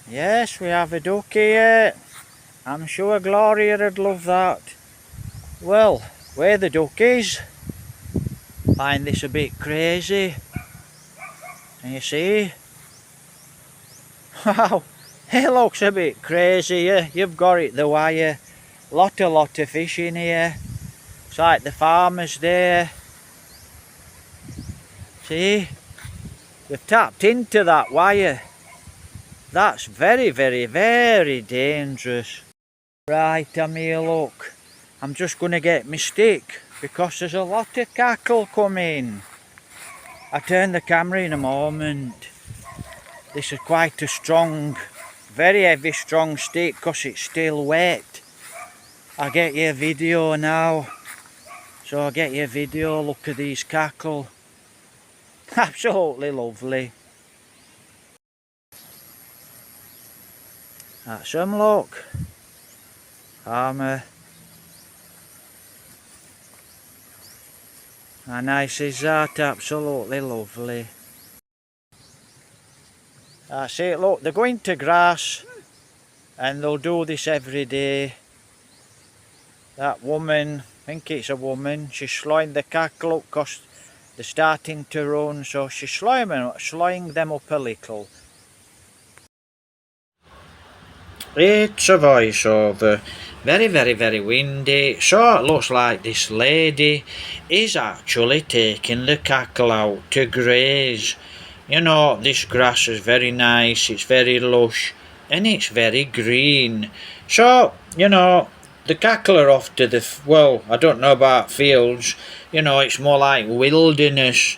Yes, we have a duck here. I'm sure Gloria would love that. Well, where the duck is, find this a bit crazy. Can you see? Wow, it looks a bit crazy. You've got it the wire. Lot of fish in here. It's like the farmers there. See? They've tapped into that wire. That's very, very dangerous. Right, I'm here, look. I'm just going to get my stick because there's a lot of cackle coming. I'll turn the camera in a moment. This is quite a strong, very heavy, strong stick because it's still wet. I'll get you a video now. So I'll get you a video, look at these cackle. Absolutely lovely. That's them, look. How nice is that? Absolutely lovely. That's it, look, they're going to grass and they'll do this every day. That woman, I think it's a woman, she's slowing the cackle up because they're starting to run, so she's slowing them up a little. It's a voiceover. Very windy. So it looks like this lady is actually taking the cackle out to graze. You know, this grass is very nice, it's very lush, and it's very green. So, you know, the cackle are off to the, well, I don't know about fields, you know, it's more like wilderness.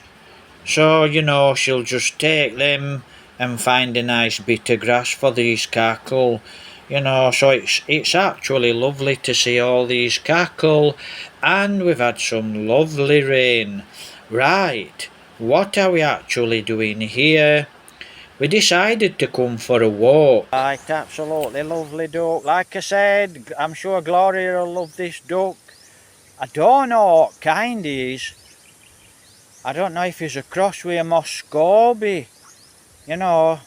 So, you know, she'll just take them and find a nice bit of grass for these cackle. You know, so it's actually lovely to see all these cackle, and we've had some lovely rain. Right, what are we actually doing here? We decided to come for a walk. Right, absolutely lovely duck. Like I said, I'm sure Gloria will love this duck. I don't know what kind he is. I don't know if he's a cross with a Muscovy. You know,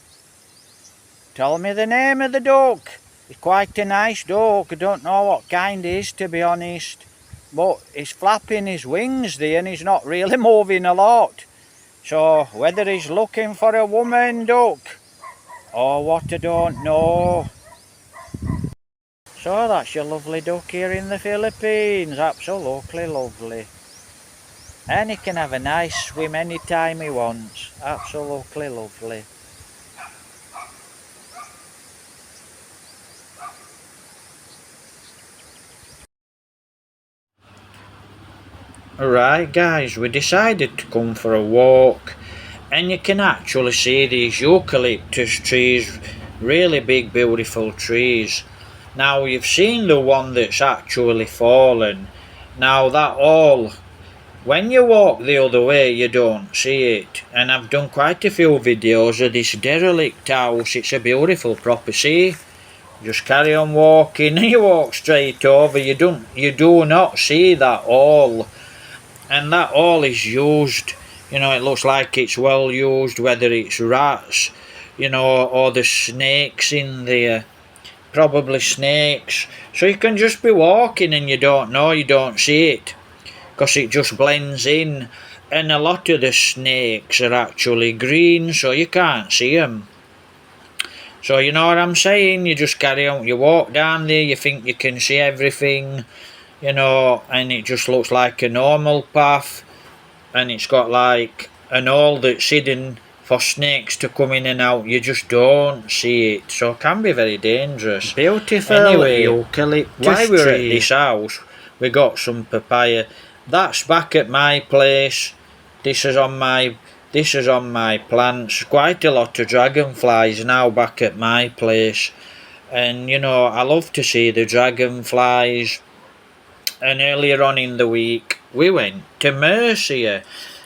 tell me the name of the duck. He's quite a nice duck. I don't know what kind he is, to be honest. But he's flapping his wings there and he's not really moving a lot. So whether he's looking for a woman duck or what, I don't know. So that's your lovely duck here in the Philippines. Absolutely lovely. And he can have a nice swim anytime he wants. Absolutely lovely. Alright guys, we decided to come for a walk, and you can actually see these eucalyptus trees, really big beautiful trees. Now you've seen the one that's actually fallen. Now that all, when you walk the other way you don't see it, and I've done quite a few videos of this derelict house. It's a beautiful property. Just carry on walking and you walk straight over, you do not see that all. And that all is used, you know, it looks like it's well used, whether it's rats, you know, or the snakes in there, probably snakes. So you can just be walking and you don't know, you don't see it, because it just blends in. And a lot of the snakes are actually green, so you can't see them. So you know what I'm saying, you just carry on, you walk down there, you think you can see everything, you know, and it just looks like a normal path, and it's got like an hole that's hidden for snakes to come in and out. You just don't see it, so it can be very dangerous. Beautiful. Anyway, eucalyptus while we're at this house, we got some papaya. That's back at my place. This is on my plants. Quite a lot of dragonflies now back at my place, and you know, I love to see the dragonflies. And earlier on in the week we went to Mercia.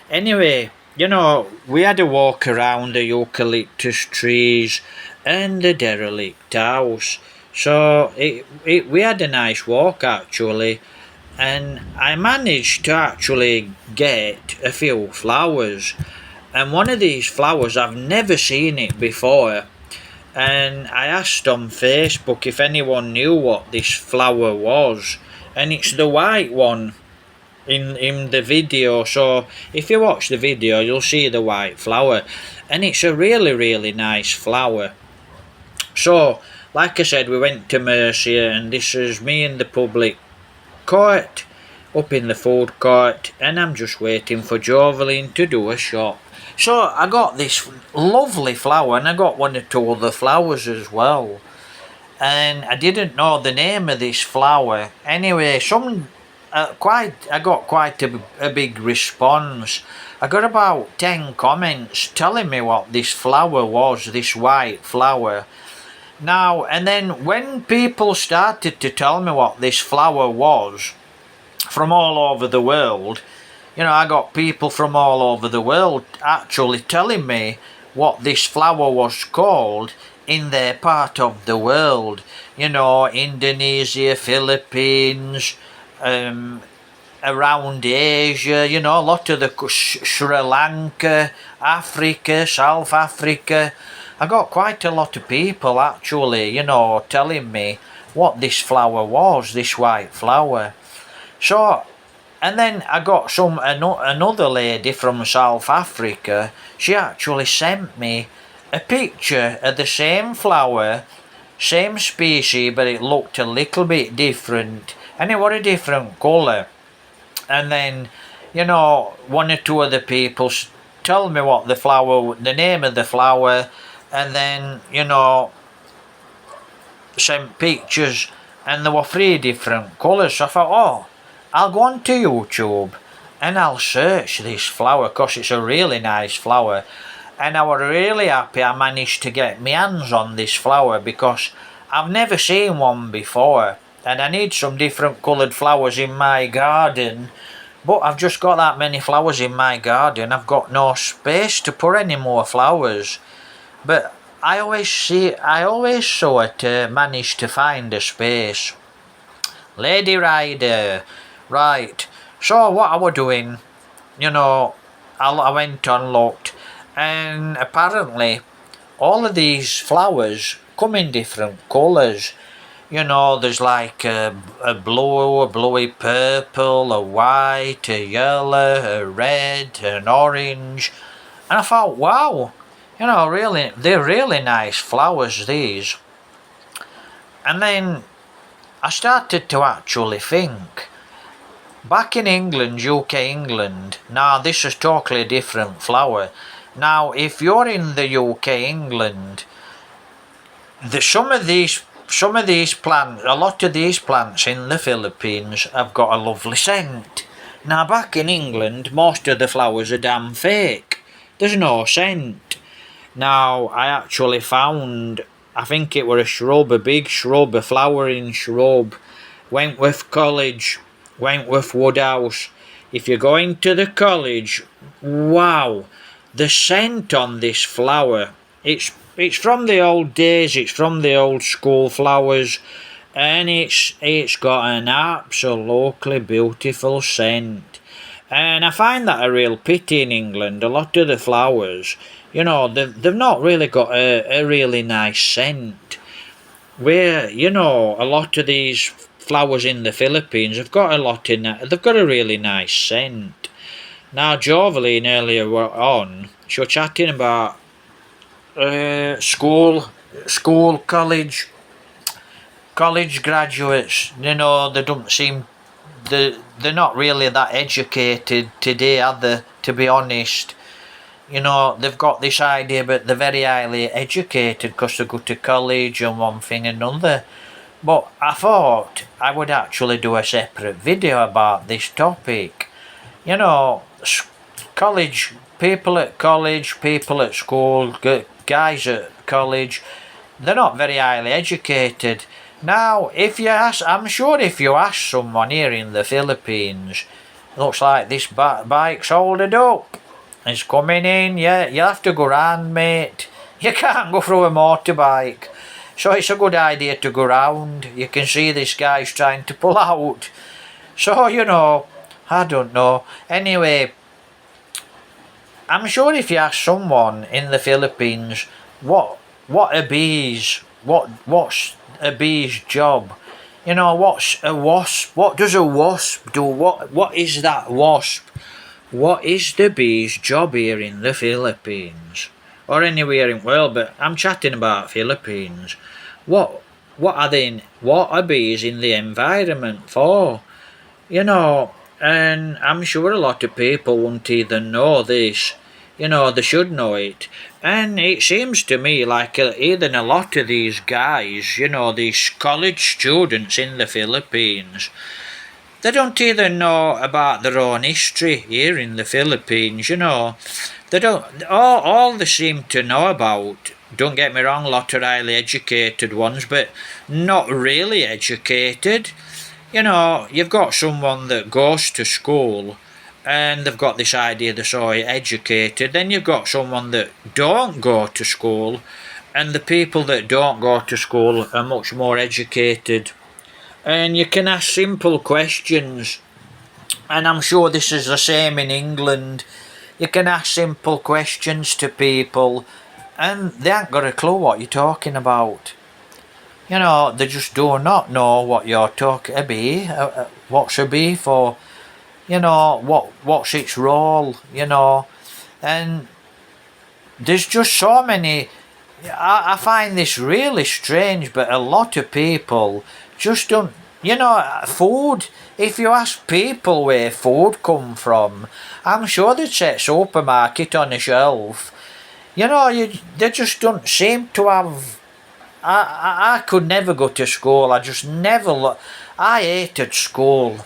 Anyway, you know, we had a walk around the eucalyptus trees and the derelict house. So we had a nice walk actually, and I managed to actually get a few flowers. And one of these flowers, I've never seen it before, and I asked on Facebook if anyone knew what this flower was, and it's the white one in the video. So if you watch the video, you'll see the white flower, and it's a really nice flower. So like I said, we went to Mercia, and this is me in the public court, up in the food court, and I'm just waiting for Jovelyn to do a shop. So I got this lovely flower, and I got one or two other flowers as well, and I didn't know the name of this flower. Anyway, I got quite a big response. I got about 10 comments telling me what this flower was, this white flower. Now, and then when people started to tell me what this flower was from all over the world, I got people from all over the world actually telling me what this flower was called in their part of the world. Indonesia, Philippines, around Asia, a lot of the Sri Lanka, Africa, South Africa. I got quite a lot of people actually, telling me what this flower was, this white flower. So, and then I got another lady from South Africa. She actually sent me a picture of the same flower, same species, but it looked a little bit different, and it was a different colour. And then, one or two other people tell me what the name of the flower, and then, sent pictures, and there were 3 different colours. So I thought, I'll go on to YouTube and I'll search this flower, because it's a really nice flower. And I was really happy I managed to get my hands on this flower, because I've never seen one before, and I need some different coloured flowers in my garden, but I've just got that many flowers in my garden, I've got no space to put any more flowers. But I always sort of manage to find a space. Lady Rider. Right, so what I was doing, I went and looked, and apparently all of these flowers come in different colours. There's like a blue, a bluey purple, a white, a yellow, a red, an orange. And I thought, wow, really, they're really nice flowers, these. And then I started to actually think, back in England, UK England, now this is totally a different flower. Now, if you're in the UK England, some of these plants, a lot of these plants in the Philippines have got a lovely scent. Now, back in England, most of the flowers are damn fake. There's no scent. Now, I actually found, I think it were a shrub, a big shrub, a flowering shrub, Wentworth College, Wentworth Woodhouse. If you're going to the college, wow, the scent on this flower, it's from the old days, it's from the old school flowers, and it's got an absolutely beautiful scent. And I find that a real pity in England. A lot of the flowers, they've not really got a really nice scent. Where, a lot of these flowers in the Philippines have got they've got a really nice scent. Now, Jovelyn earlier were on, she was chatting about school, college graduates. They don't seem, they're not really that educated today, are they, to be honest. They've got this idea, but they're very highly educated because they go to college and one thing and another. But I thought I would actually do a separate video about this topic. College, people at college, people at school, guys at college, they're not very highly educated. Now, I'm sure if you ask someone here in the Philippines, looks like this bike's holded up, it's coming in, yeah, you have to go round, mate. You can't go through a motorbike. So it's a good idea to go round. You can see this guy's trying to pull out. So, I don't know. Anyway, I'm sure if you ask someone in the Philippines what what are bees? What's a bee's job? You know, what's a wasp? What does a wasp do? What is that wasp? What is the bee's job here in the Philippines? Or anywhere in the world, but I'm chatting about Philippines. What what are bees in the environment for? You know, and I'm sure a lot of people won't even know this. You know, they should know it. And it seems to me like even a lot of these guys, you know, these college students in the Philippines, they don't even know about their own history here in the Philippines, you know. They don't, all they seem to know about, don't get me wrong, a lot of highly educated ones, but not really educated. You know, you've got someone that goes to school and they've got this idea they're so educated. Then you've got someone that don't go to school, and the people that don't go to school are much more educated. And you can ask simple questions, and I'm sure this is the same in England. You can ask simple questions to people, and they ain't got a clue what you're talking about. You know, they just do not know what you're talking about. What's a bee for? You know, what's its role? You know, and there's just so many. I find this really strange, but a lot of people just don't. You know, food. If you ask people where food come from, I'm sure they'd say supermarket on a shelf. You know, they just don't seem to have. I could never go to school. I just never. I hated school.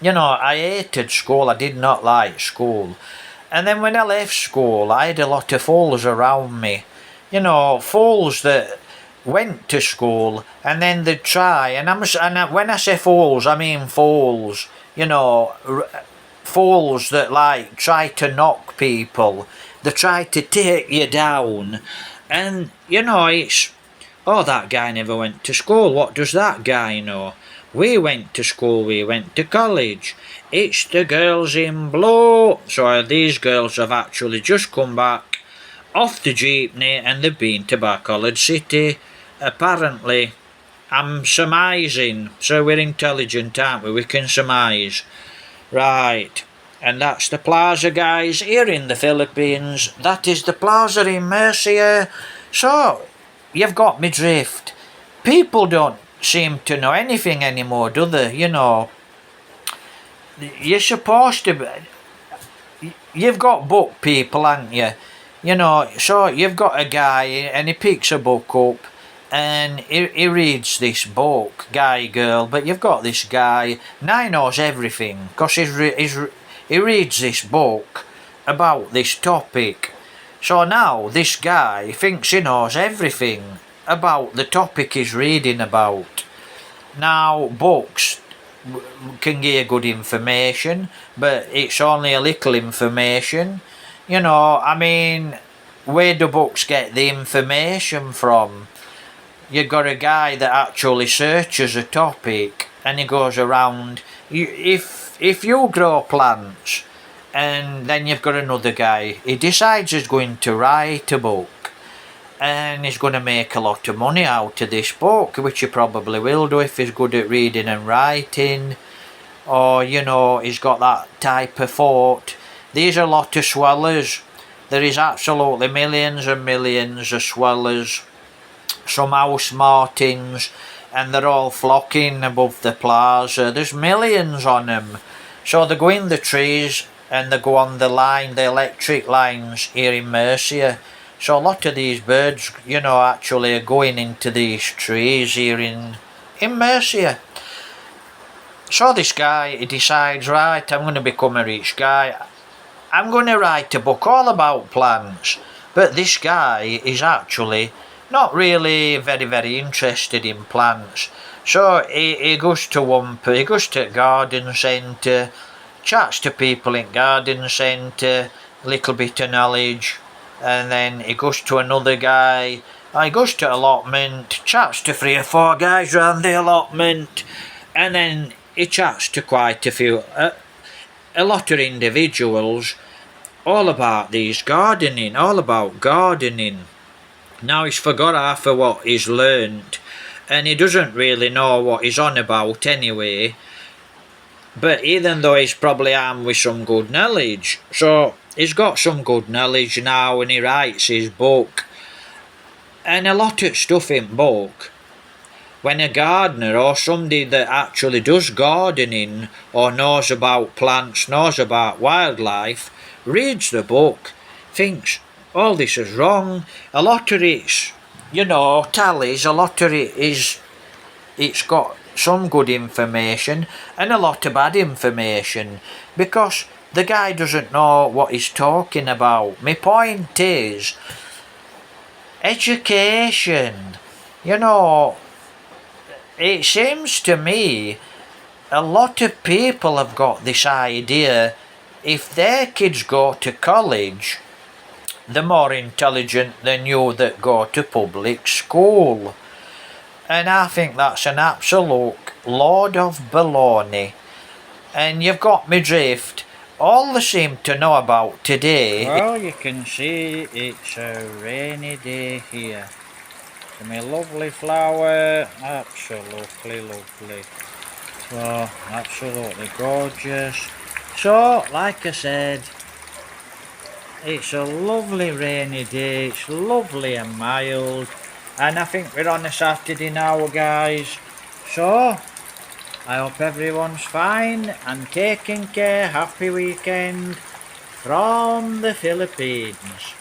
You know, I hated school. I did not like school. And then when I left school, I had a lot of fools around me. You know, fools that went to school and then they'd try. When I say fools, I mean fools. You know, fools that like try to knock people. They try to take you down. And, you know, it's, oh, that guy never went to school. What does that guy know? We went to school, we went to college. It's the girls in blue. So these girls have actually just come back off the jeepney and they've been to Bacolod City. Apparently, I'm surmising. So we're intelligent, aren't we? We can surmise. Right. And that's the plaza, guys, here in the Philippines. That is the plaza in Murcia. So, you've got me drift. People don't seem to know anything anymore, do they? You know, you're supposed to be, you've got book people, haven't you? You know, so you've got a guy and he picks a book up and he reads this book, guy, girl, but you've got this guy, now he knows everything because he reads this book about this topic. So now this guy thinks he knows everything about the topic he's reading about. Now, books can give you good information, but it's only a little information. You know, I mean, where do books get the information from? You've got a guy that actually searches a topic and he goes around. If you grow plants and then you've got another guy, he decides he's going to write a book and he's going to make a lot of money out of this book, which he probably will do if he's good at reading and writing, or, you know, he's got that type of thought. These are a lot of swellers. There is absolutely millions and millions of swellers, some house martins, and they're all flocking above the plaza. There's millions on them. So they go in the trees and they go on the line, the electric lines here in Murcia. So a lot of these birds, you know, actually are going into these trees here in Murcia. So this guy, he decides, right, I'm going to become a rich guy. I'm going to write a book all about plants. But this guy is actually not really very, very interested in plants. So he goes to Wumper, he goes to garden centre, chats to people in garden centre, a little bit of knowledge. And then he goes to another guy, he goes to allotment, chats to 3 or 4 guys round the allotment, and then he chats to quite a few, a lot of individuals, all about these gardening, all about gardening. Now he's forgot half of what he's learnt, and he doesn't really know what he's on about anyway. But even though he's probably armed with some good knowledge, so he's got some good knowledge now when he writes his book. And a lot of stuff in book, when a gardener or somebody that actually does gardening or knows about plants, knows about wildlife, reads the book, thinks, all this is wrong. A lot of it's, tallies, a lot of it is, it's got some good information and a lot of bad information because the guy doesn't know what he's talking about. My point is, education, it seems to me a lot of people have got this idea if their kids go to college, they're more intelligent than you that go to public school. And I think that's an absolute load of baloney. And you've got me drift. All they seem to know about today... Well, you can see it's a rainy day here. My lovely flower, absolutely lovely. So, absolutely gorgeous. So, like I said, it's a lovely rainy day, it's lovely and mild. And I think we're on a Saturday now, guys. So, I hope everyone's fine and taking care. Happy weekend from the Philippines.